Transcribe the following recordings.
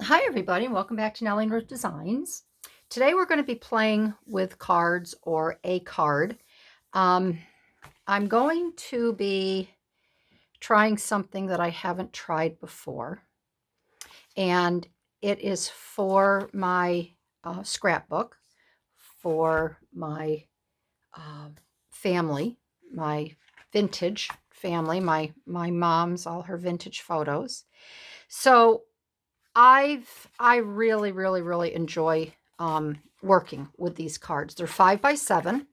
Hi everybody, and welcome back to Nellie and Ruth Designs. Today we're going to be playing with cards or a card. Um, I'm going to be trying something that I haven't tried before, and it is for my scrapbook, for my uh, family, my vintage family, my mom's, all her vintage photos. So I really enjoy working with these cards. They're 5 by 7,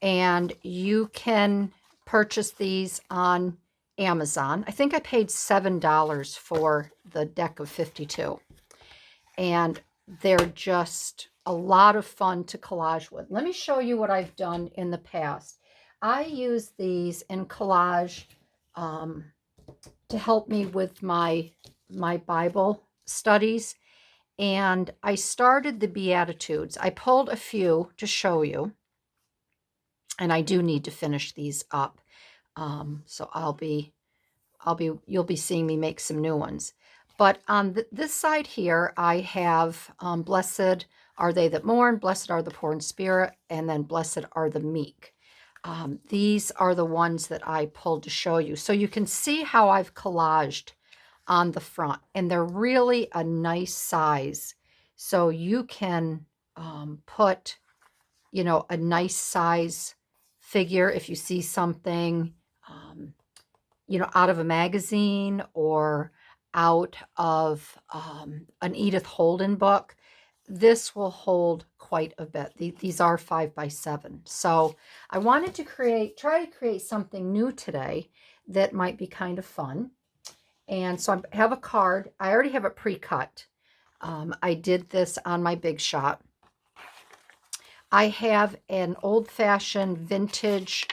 and you can purchase these on Amazon. I think I paid $7 for the deck of 52, and they're just a lot of fun to collage with. Let me show you what I've done in the past. I use these in collage um, to help me with my Bible studies. And I started the Beatitudes. I pulled a few to show you, and I do need to finish these up. So you'll be seeing me make some new ones. But on this side here, I have blessed are they that mourn, blessed are the poor in spirit, and then blessed are the meek. These are the ones that I pulled to show you. So you can see how I've collaged on the front, and they're really a nice size. So you can put, a nice size figure if you see something, um, out of a magazine or out of an Edith Holden book. This will hold quite a bit. These are 5 by 7. So I wanted to try to create something new today that might be kind of fun. And so I have a card. I already have it pre-cut. I did this on my Big Shot. I have an old-fashioned vintage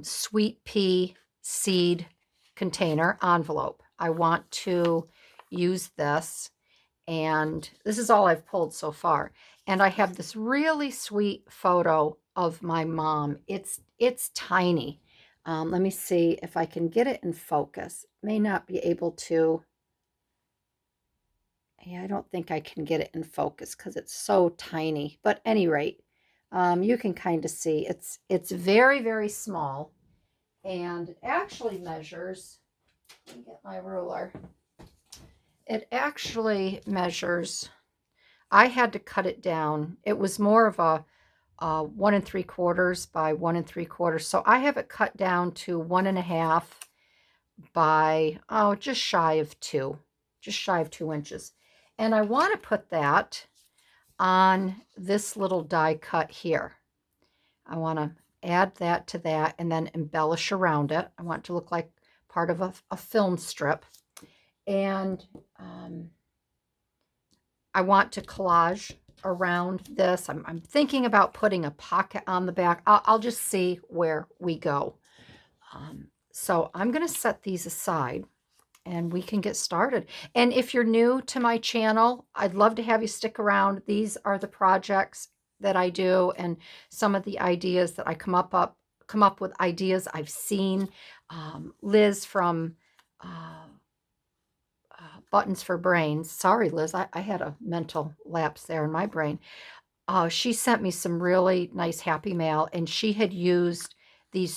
sweet pea seed container envelope. I want to use this, and this is all I've pulled so far. And I have this really sweet photo of my mom. It's tiny. Let me see if I can get it in focus. May not be able to. Yeah, I don't think I can get it in focus because it's so tiny. But at any rate, you can kind of see it's very small, and it actually measures. Let me get my ruler. It actually measures. I had to cut it down. It was more of a 1 3/4 by 1 3/4. So I have it cut down to 1.5 by just shy of 2 inches. And I want to put that on this little die cut here. I want to add that to that and then embellish around it. I want it to look like part of a film strip. And I want to collage around this. I'm thinking about putting a pocket on the back. I'll just see where we go. So I'm going to set these aside, and we can get started. And if you're new to my channel, I'd love to have you stick around. These are the projects that I do, and some of the ideas that I come up with ideas I've seen. Liz from Buttons for Brains. Sorry, Liz, I had a mental lapse there in my brain. She sent me some really nice happy mail, and she had used the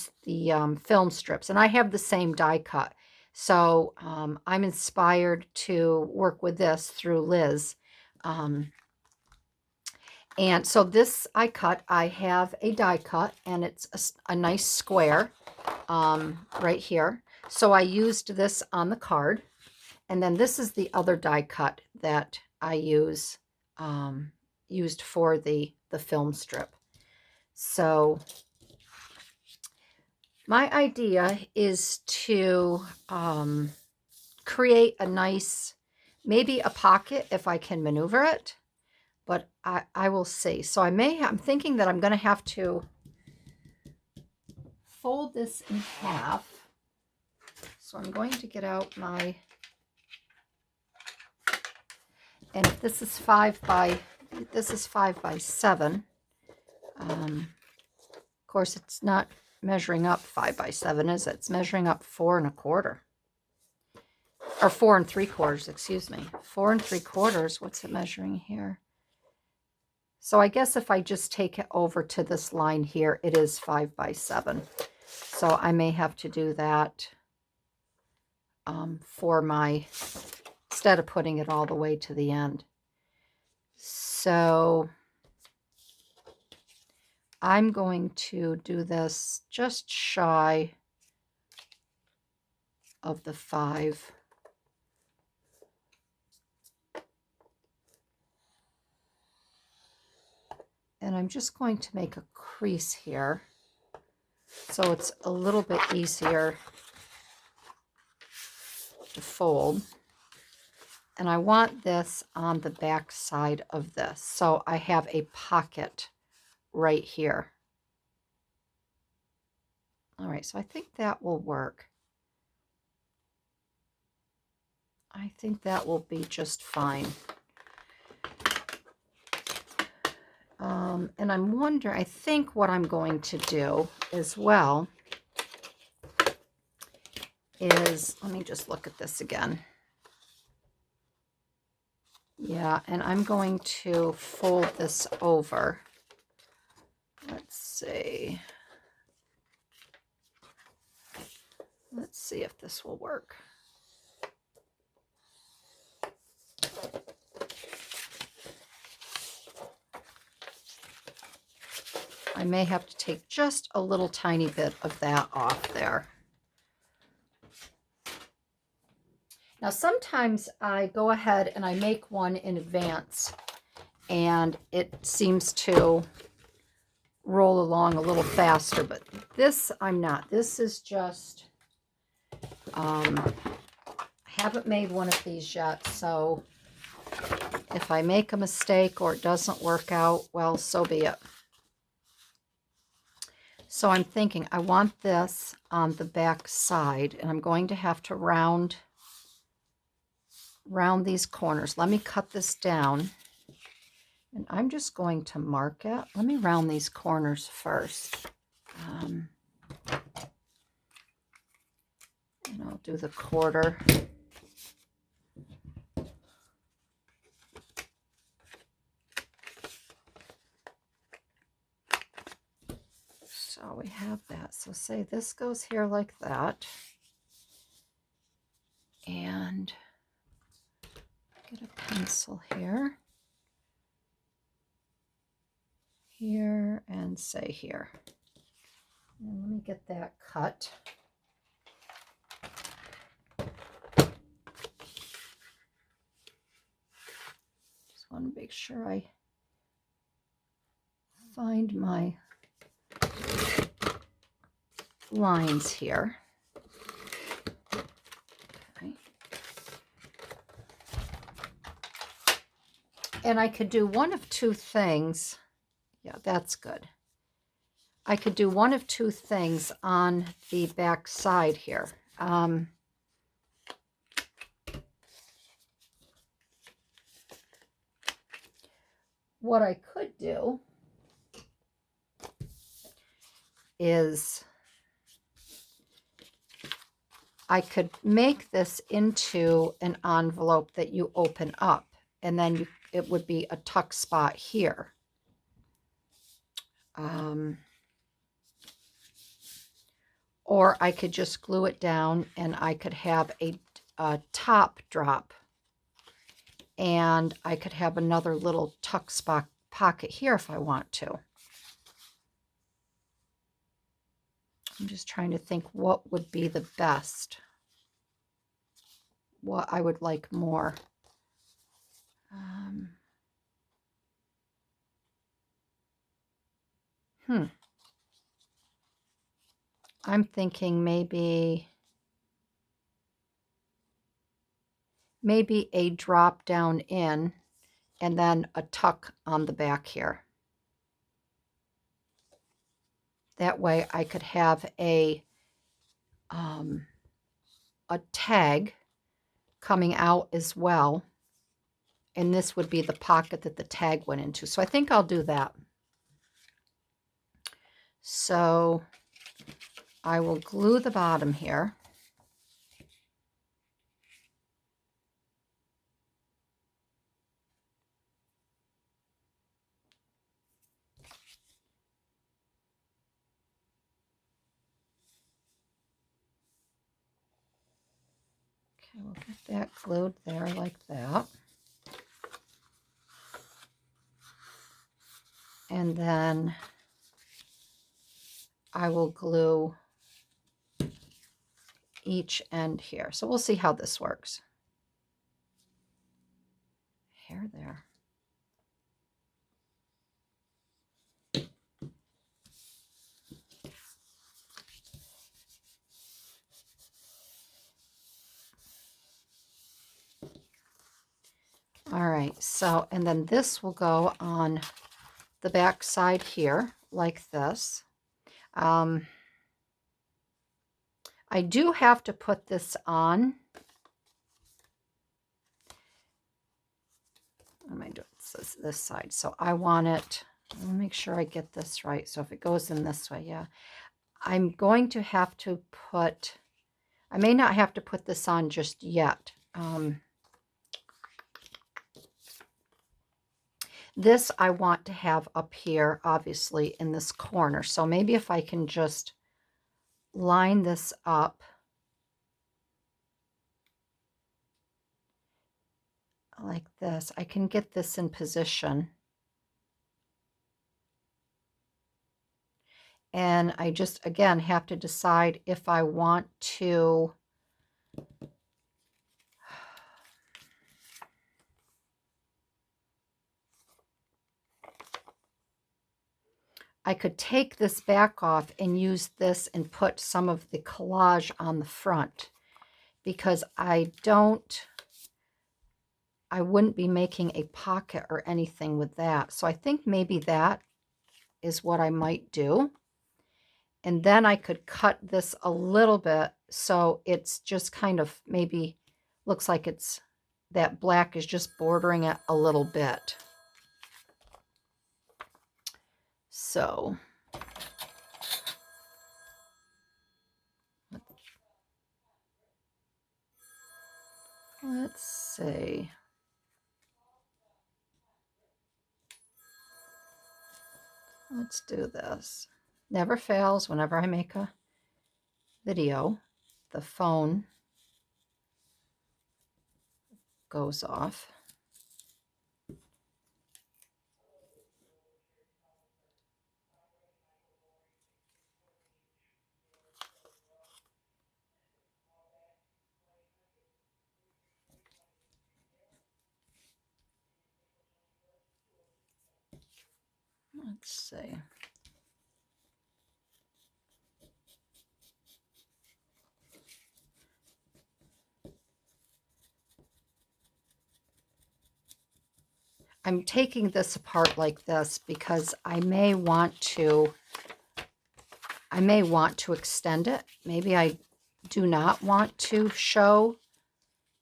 film strips, and I have the same die cut. So I'm inspired to work with this through Liz. And so this I have a die cut, and it's a nice square right here. So I used this on the card. And then this is the other die cut that I used for the film strip. So my idea is to create a nice, maybe a pocket if I can maneuver it, but I will see. So I'm thinking that I'm going to have to fold this in half. So I'm going to get out my, and if this is 5 by 7. Of course, it's not measuring up 5 by 7, is it? It's measuring up 4 1/4. or 4 3/4, excuse me. 4 3/4, what's it measuring here? So I guess if I just take it over to this line here, it is 5 by 7. So I may have to do that for my, instead of putting it all the way to the end. So I'm going to do this just shy of the 5. And I'm just going to make a crease here so it's a little bit easier to fold. And I want this on the back side of this. So I have a pocket right here. All right, so I think that will work. I think that will be just fine. And I'm wondering, I think what I'm going to do as well is, let me just look at this again. Yeah, and I'm going to fold this over. Let's see. Let's see if this will work. I may have to take just a little tiny bit of that off there. Now, sometimes I go ahead and I make one in advance, and it seems to roll along a little faster, but this I'm not. This is just, I haven't made one of these yet, so if I make a mistake or it doesn't work out, well, so be it. So I'm thinking I want this on the back side, and I'm going to have to round these corners. Let me cut this down, and I'm just going to mark it. Let me round these corners first. And I'll do the 1/4. So we have that. So say this goes here like that. And get a pencil here. Here and say here. And let me get that cut. Just want to make sure I find my lines here. Okay. And I could do one of two things. Yeah, that's good. I could do one of two things on the back side here. What I could do is I could make this into an envelope that you open up, and then it would be a tuck spot here. Or I could just glue it down, and I could have a top drop, and I could have another little tuck spot pocket here if I want to. I'm just trying to think what would be the best, what I would like more. I'm thinking maybe a drop down in and then a tuck on the back here. That way I could have a tag coming out as well. And this would be the pocket that the tag went into. So I think I'll do that. So I will glue the bottom here. We'll get that glued there like that. And then I will glue each end here. So we'll see how this works. Hair there. All right, so, and then this will go on the back side here, like this. I do have to put this on. What am I doing? This side. So I want it, let me make sure I get this right. So if it goes in this way, yeah. I'm going to have to put, I may not have to put this on just yet. This I want to have up here, obviously, in this corner. So maybe if I can just line this up like this, I can get this in position. And I just, again, have to decide if I want to I could take this back off and use this and put some of the collage on the front, because I wouldn't be making a pocket or anything with that. So I think maybe that is what I might do. And then I could cut this a little bit so it's just kind of maybe looks like it's, that black is just bordering it a little bit. So let's see. Let's do this. Never fails whenever I make a video, the phone goes off. Let's see. I'm taking this apart like this because I may want to extend it. Maybe I do not want to show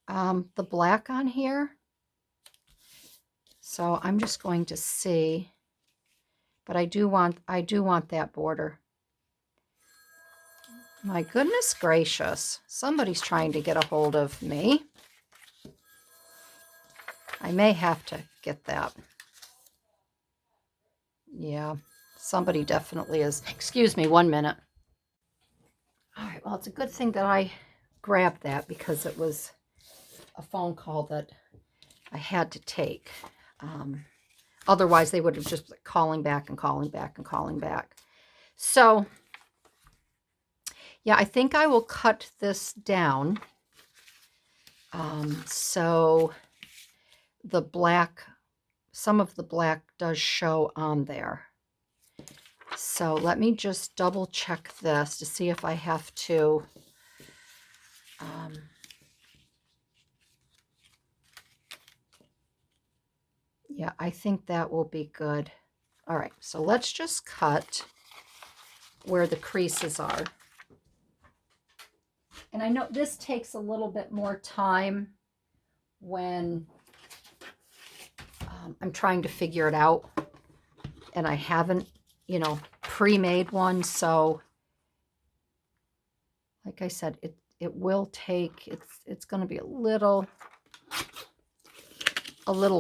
the black on here. So I'm just going to see, but I do want that border. My goodness gracious, somebody's trying to get a hold of me. I may have to get that. Yeah, somebody definitely is. Excuse me 1 minute. All right, well, it's a good thing that I grabbed that because it was a phone call that I had to take. Otherwise, they would have just been calling back and calling back and calling back. So, yeah, I think I will cut this down. So the black, some of the black does show on there. So let me just double check this to see if I have to yeah, I think that will be good. All right, so let's just cut where the creases are. And I know this takes a little bit more time when I'm trying to figure it out and I haven't, you know, pre-made one. So like I said, it will take, it's going to be a little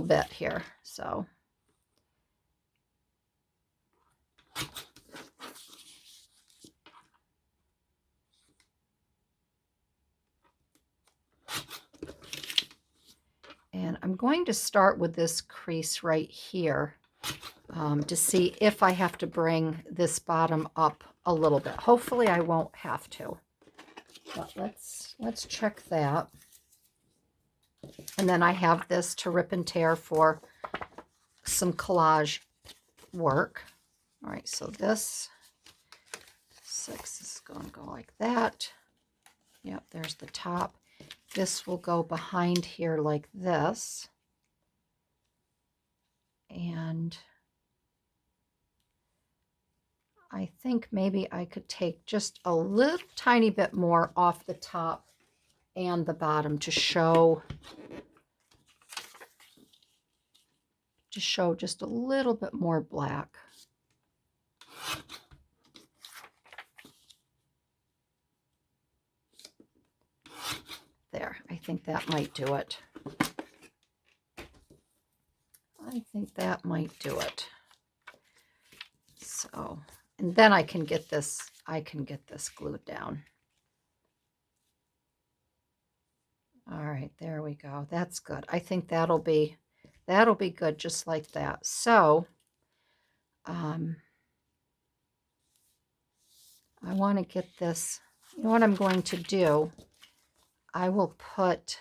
bit here. So And I'm going to start with this crease right here to see if I have to bring this bottom up a little bit. Hopefully I won't have to. But let's check that. And then I have this to rip and tear for some collage work. All right, so this 6 is going to go like that. Yep, there's the top. This will go behind here like this. And I think maybe I could take just a little tiny bit more off the top and the bottom to show just a little bit more black. There, I think that might do it. I think that might do it. So, and then I can get this glued down. All right, there we go. That's good. I think that'll be good just like that. So, I want to get this. You know what I'm going to do? I will put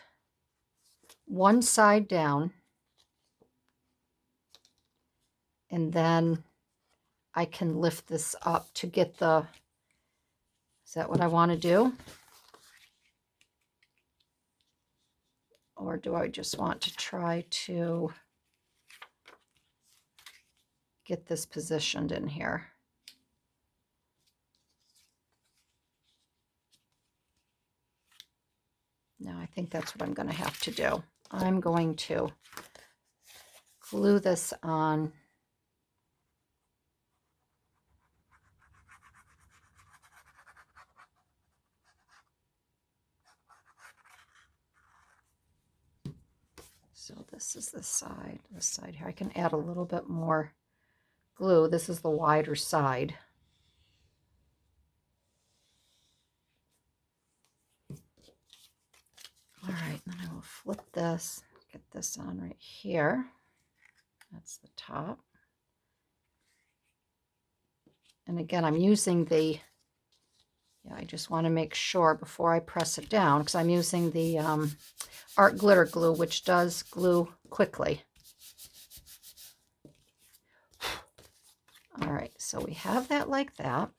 one side down, and then I can lift this up to get the, is that what I want to do? Or do I just want to try to get this positioned in here? No, I think that's what I'm going to have to do. I'm going to glue this on. So this is the side, here. I can add a little bit more glue. This is the wider side. All right, then I will flip this, get this on right here. That's the top. And again, I'm using the, I just want to make sure before I press it down, because I'm using the art glitter glue, which does glue quickly. All right, so we have that like that.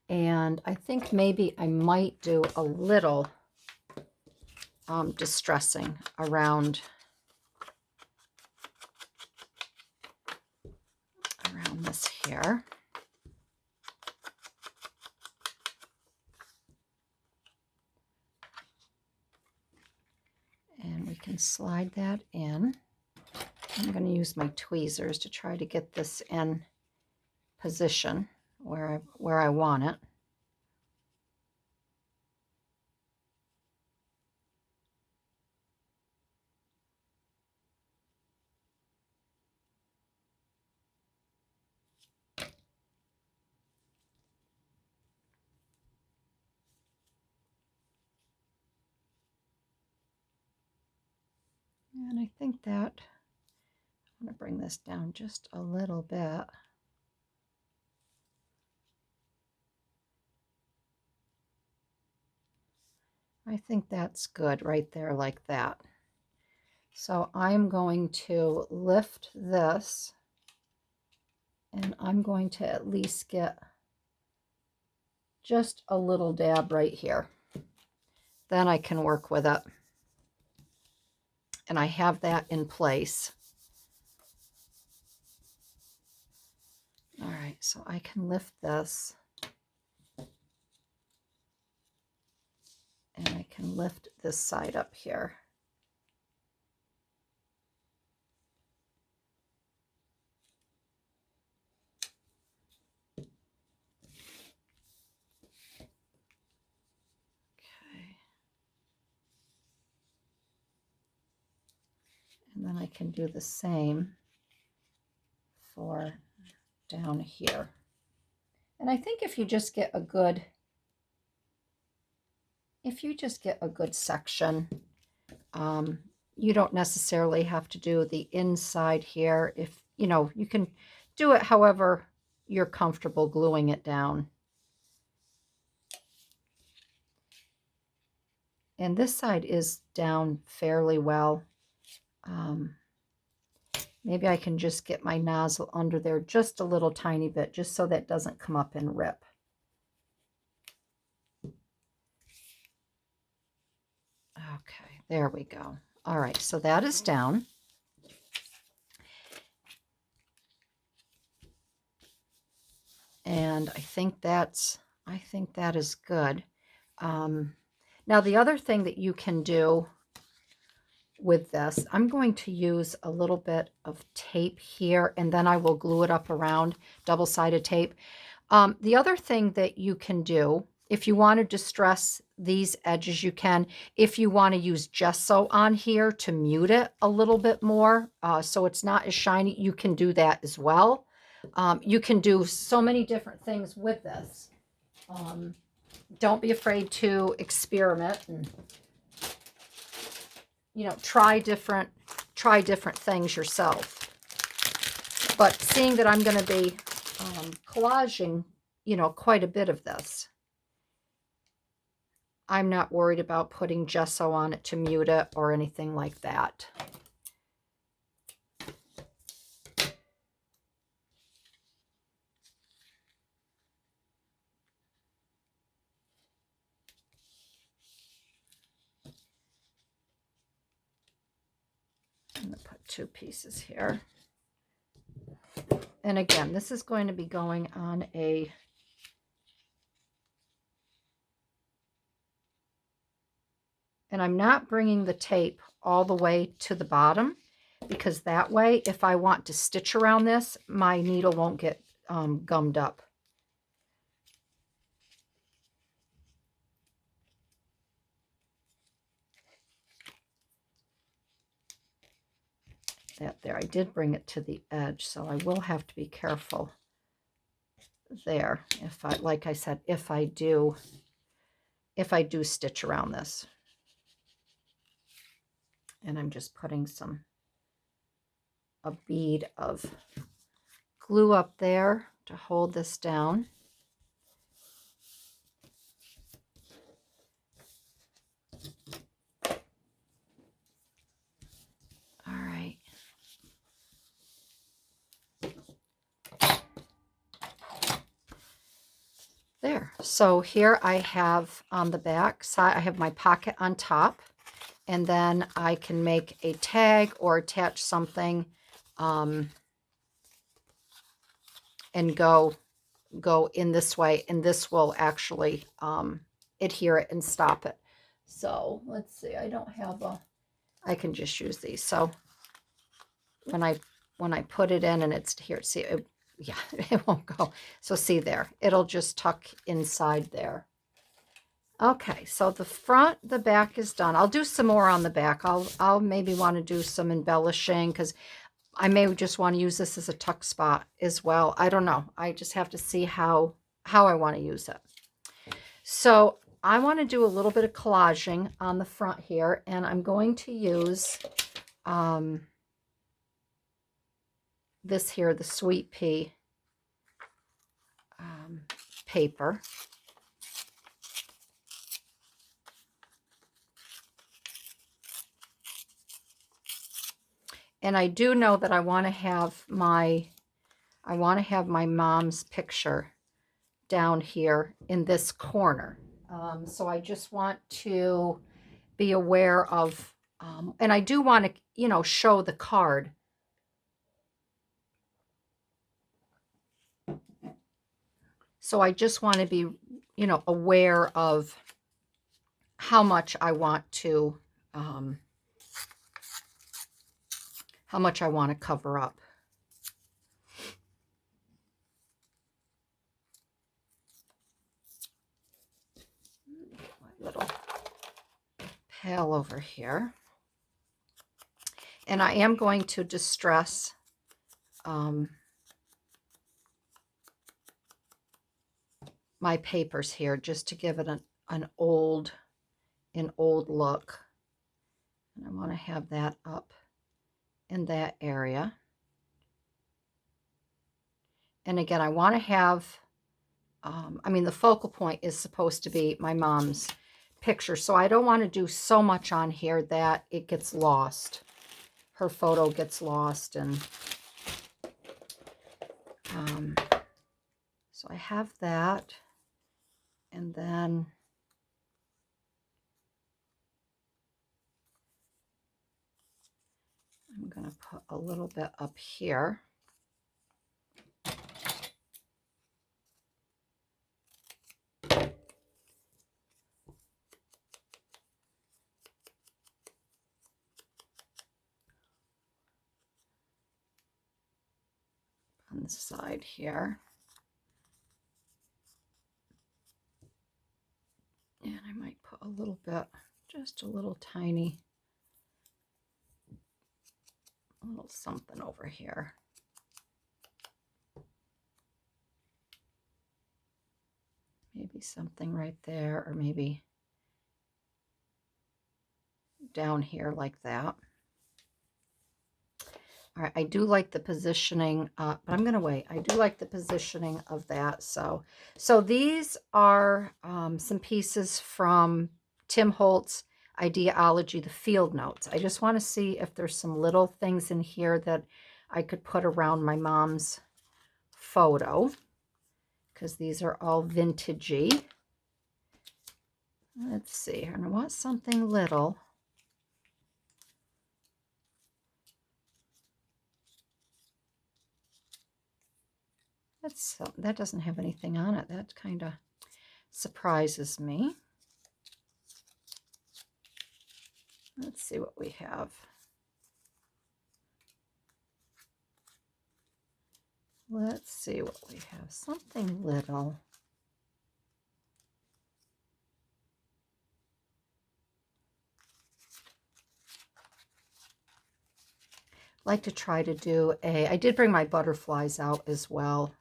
And I think maybe I might do a little distressing around this here. And we can slide that in. I'm going to use my tweezers to try to get this in position where I want it. And I think that I'm going to bring this down just a little bit. I think that's good right there like that. So I'm going to lift this, and I'm going to at least get just a little dab right here. Then I can work with it. And I have that in place. All right, so I can lift this. And I can lift this side up here. Okay. And then I can do the same for down here. And I think if you just get a good if you just get a good section, you don't necessarily have to do the inside here. If, you know, you can do it however you're comfortable gluing it down. And this side is down fairly well. Maybe I can just get my nozzle under there just a little tiny bit, just so that doesn't come up and rip. Okay, there we go. All right, so that is down. And I think that is good. Now the other thing that you can do with this, I'm going to use a little bit of tape here, and then I will glue it up around, double-sided tape. The other thing that you can do, if you want to distress these edges, you can. If you want to use gesso on here to mute it a little bit more, so it's not as shiny, you can do that as well. You can do so many different things with this. Don't be afraid to experiment and, you know, try different things yourself. But seeing that I'm going to be collaging, you know, quite a bit of this, I'm not worried about putting gesso on it to mute it or anything like that. I'm going to put 2 pieces here. And again, this is going to be going on a and I'm not bringing the tape all the way to the bottom, because that way, if I want to stitch around this, my needle won't get gummed up. That there, I did bring it to the edge, so I will have to be careful there. If I, like I said, if I do stitch around this. And I'm just putting a bead of glue up there to hold this down. All right. There. So here I have on the back side, I have my pocket on top, and then I can make a tag or attach something and go in this way, and this will actually adhere it and stop it. So let's see, I don't have I can just use these. So when I put it in and it's here, see, yeah, it won't go. So see there, it'll just tuck inside there. Okay, so the back is done. I'll do some more on the back. I'll maybe want to do some embellishing, because I may just want to use this as a tuck spot as well. I don't know. I just have to see how I want to use it. So I want to do a little bit of collaging on the front here, and I'm going to use this here, the Sweet Pea paper. And I do know that I want to have my mom's picture down here in this corner. So I just want to be aware of, and I do want to, you know, show the card. So I just want to be, you know, aware of how much I want to, cover up. My little pail over here. And I am going to distress my papers here, just to give it an old in old look. And I want to have that up in that area. And again, I want to have, I mean, the focal point is supposed to be my mom's picture. So I don't want to do so much on here that it gets lost. Her photo gets lost. And so I have that. And then I'm going to put a little bit up here. On the side here. And I might put a little bit, just a little tiny, a little something over here. Maybe something right there, or maybe down here like that. All right, I do like the positioning, but I'm going to wait. I do like the positioning of that. So these are some pieces from Tim Holt's Ideology, the field notes. I just want to see if there's some little things in here that I could put around my mom's photo, because these are all vintagey. Let's see, and I want something little. That doesn't have anything on it. That kind of surprises me. Let's see what we have. Let's see what we have. Something little. I like to try to do I did bring my butterflies out as well.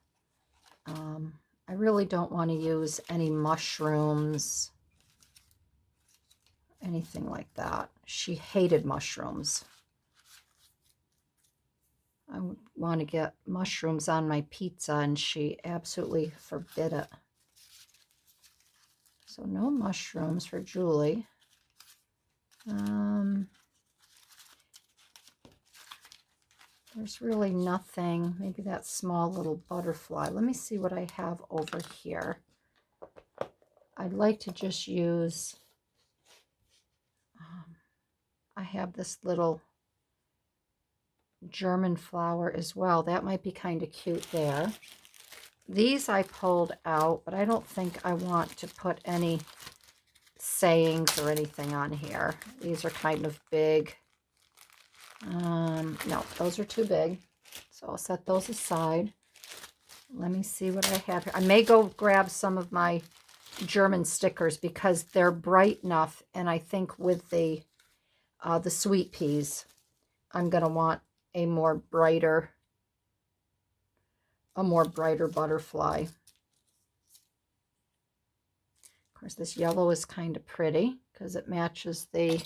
I really don't want to use any mushrooms, anything like that. She hated mushrooms. I would want to get mushrooms on my pizza, and she absolutely forbid it. So no mushrooms for Julie. There's really nothing. Maybe that small little butterfly. Let me see what I have over here. I'd like to just use, I have this little German flower as well. That might be kind of cute there. These I pulled out, but I don't think I want to put any sayings or anything on here. These are kind of big. No, those are too big. So I'll set those aside. Let me see what I have here. I may go grab some of my German stickers because they're bright enough, and I think with the sweet peas, I'm going to want a more brighter butterfly. Of course, this yellow is kind of pretty because it matches the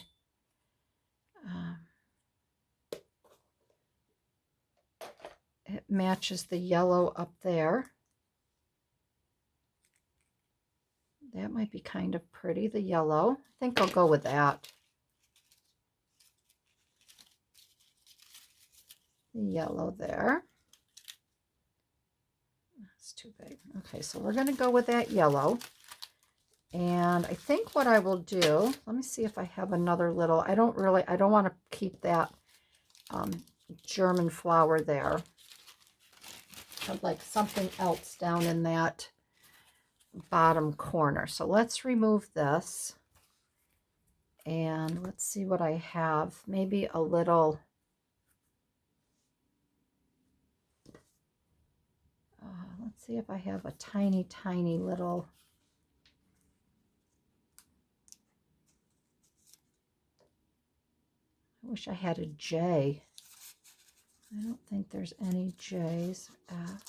yellow up there. That might be kind of pretty, the yellow. I think I'll go with that. The yellow there. That's too big. Okay, so we're going to go with that yellow. And I think what I will do, let me see if I have another little, I don't want to keep that German flower there. I'd like something else down in that bottom corner. So let's remove this. And let's see what I have. Maybe a little, let's see if I have a tiny, tiny little, I wish I had a J. I don't think there's any J's. F.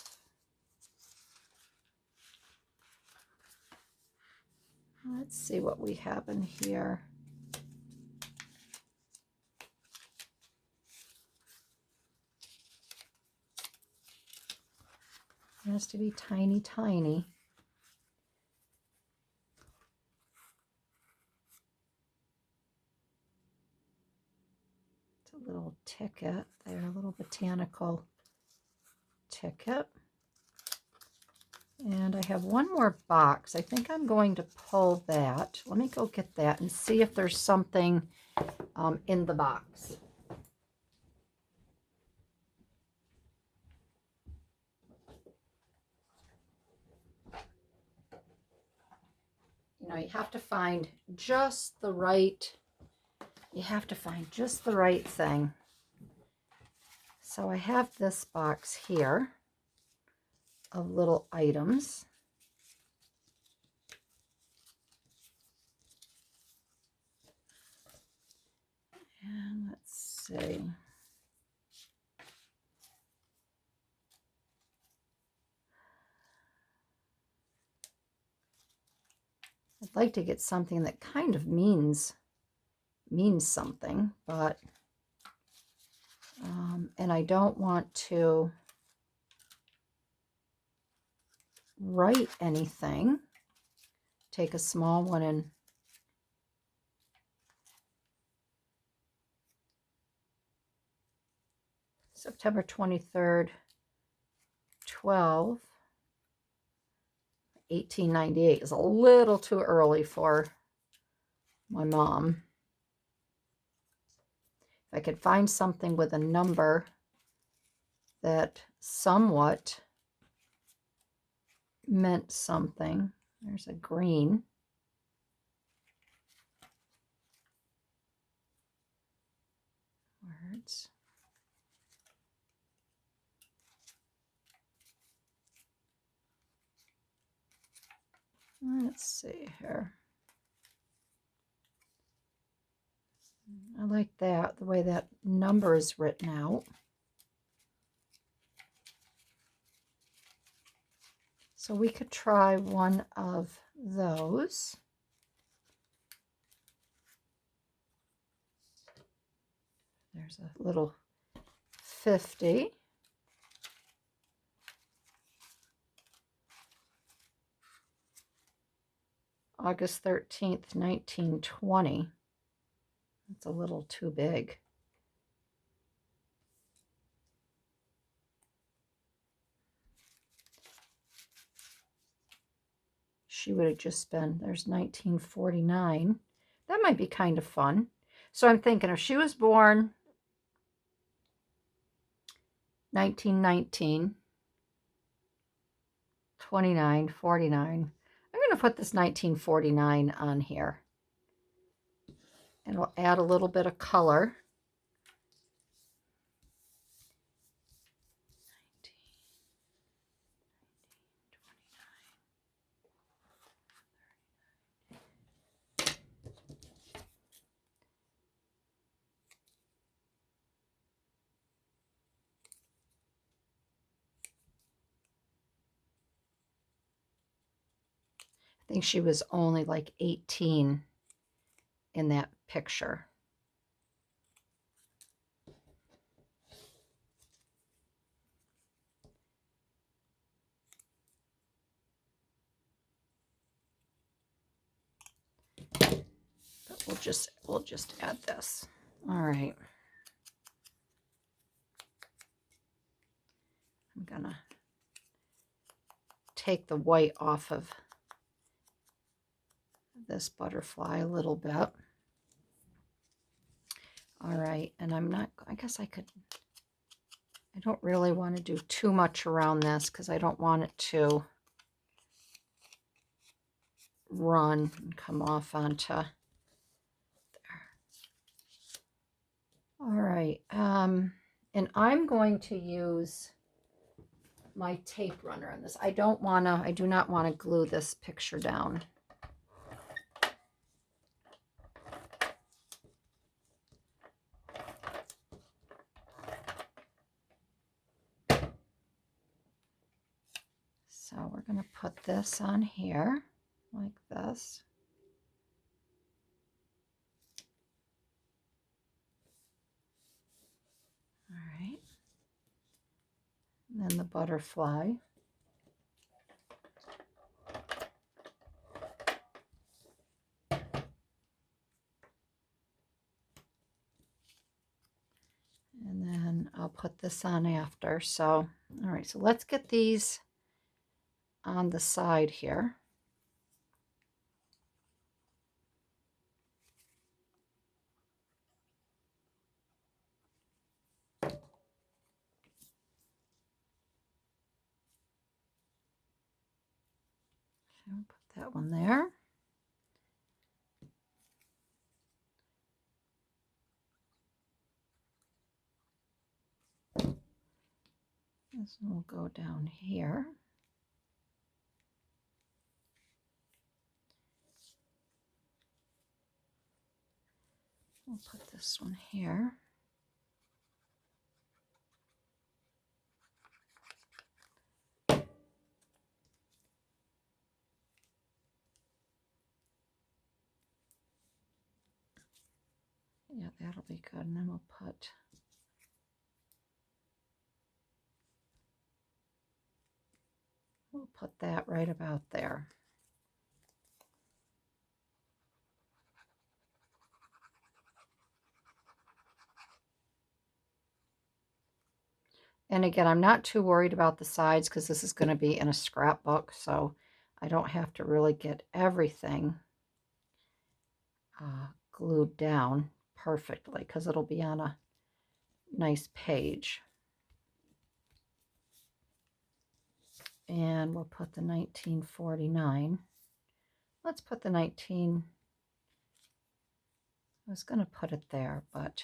Let's see what we have in here. has to be tiny, tiny. It's a little ticket there, a little botanical ticket. And I have one more box. I think I'm going to pull that. Let me go get that and see if there's something in the box. You know, you have to find just the right, thing. So I have this box here of little items. And let's see. I'd like to get something that kind of means something, but and I don't want to write anything. Take a small one and September 23rd, 1898 is a little too early for my mom. If I could find something with a number that somewhat meant something. There's a green. Words. Let's see here. I like that, the way that number is written out. So we could try one of those. There's a little 50. August 13th, 1920. It's a little too big. She would have just been, there's 1949. That might be kind of fun. So I'm thinking if she was born 1919, 29, 49. I'm going to put this 1949 on here. And we'll add a little bit of color. I think she was only like 18 in that picture. But we'll just add this. All right. I'm gonna take the white off of this butterfly a little bit. All right, and I guess I don't really want to do too much around this because I don't want it to run and come off onto there. All right, and I'm going to use my tape runner on this. I do not want to glue this picture down. So we're going to put this on here like this. All right. And then the butterfly. put this on after. So, all right, so let's get these on the side here. Okay, put that one there. This one will go down here. We'll put this one here. Yeah, that'll be good. And then we'll put that right about there. And again, I'm not too worried about the sides because this is going to be in a scrapbook, so I don't have to really get everything glued down perfectly because it'll be on a nice page. And we'll put the 1949. Let's put the 19. I was going to put it there, but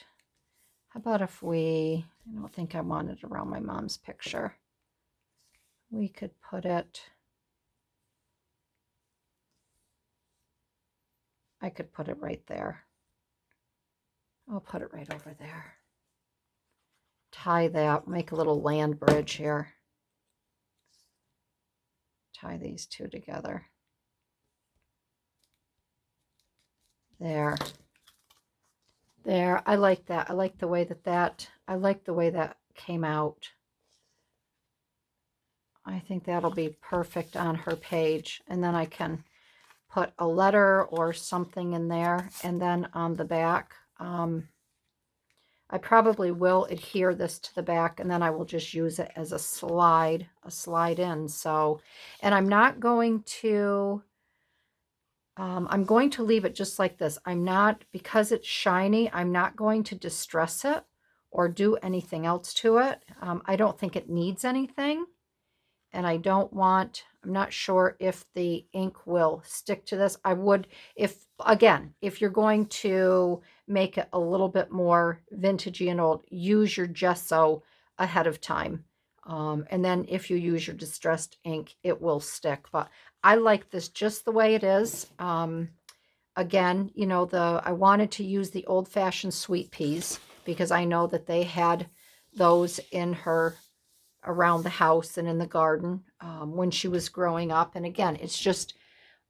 how about if I don't think I want it around my mom's picture. We could put it, I could put it right there. I'll put it right over there. Tie that, make a little land bridge here. Tie these two together. There. There. I like that. I like the way that came out. I think that'll be perfect on her page. And then I can put a letter or something in there. And then on the back, I probably will adhere this to the back, and then I will just use it as a slide in. So, and I'm not going to, I'm going to leave it just like this. I'm not, because it's shiny, I'm not going to distress it or do anything else to it. I don't think it needs anything. And I don't want, I'm not sure if the ink will stick to this. I would, if you're going to make it a little bit more vintagey and old, use your gesso ahead of time. And then if you use your distressed ink, it will stick. But I like this just the way it is. Again, you know, I wanted to use the old-fashioned sweet peas because I know that they had those in her around the house and in the garden when she was growing up. And again, it's just,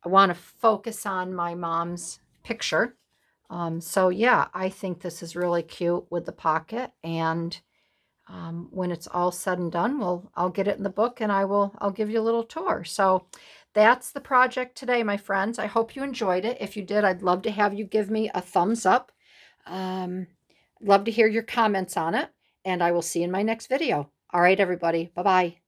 I want to focus on my mom's picture. So yeah, I think this is really cute with the pocket. And when it's all said and done, I'll get it in the book and I'll give you a little tour. So that's the project today, my friends. I hope you enjoyed it. If you did, I'd love to have you give me a thumbs up. Love to hear your comments on it. And I will see you in my next video. All right, everybody. Bye-bye.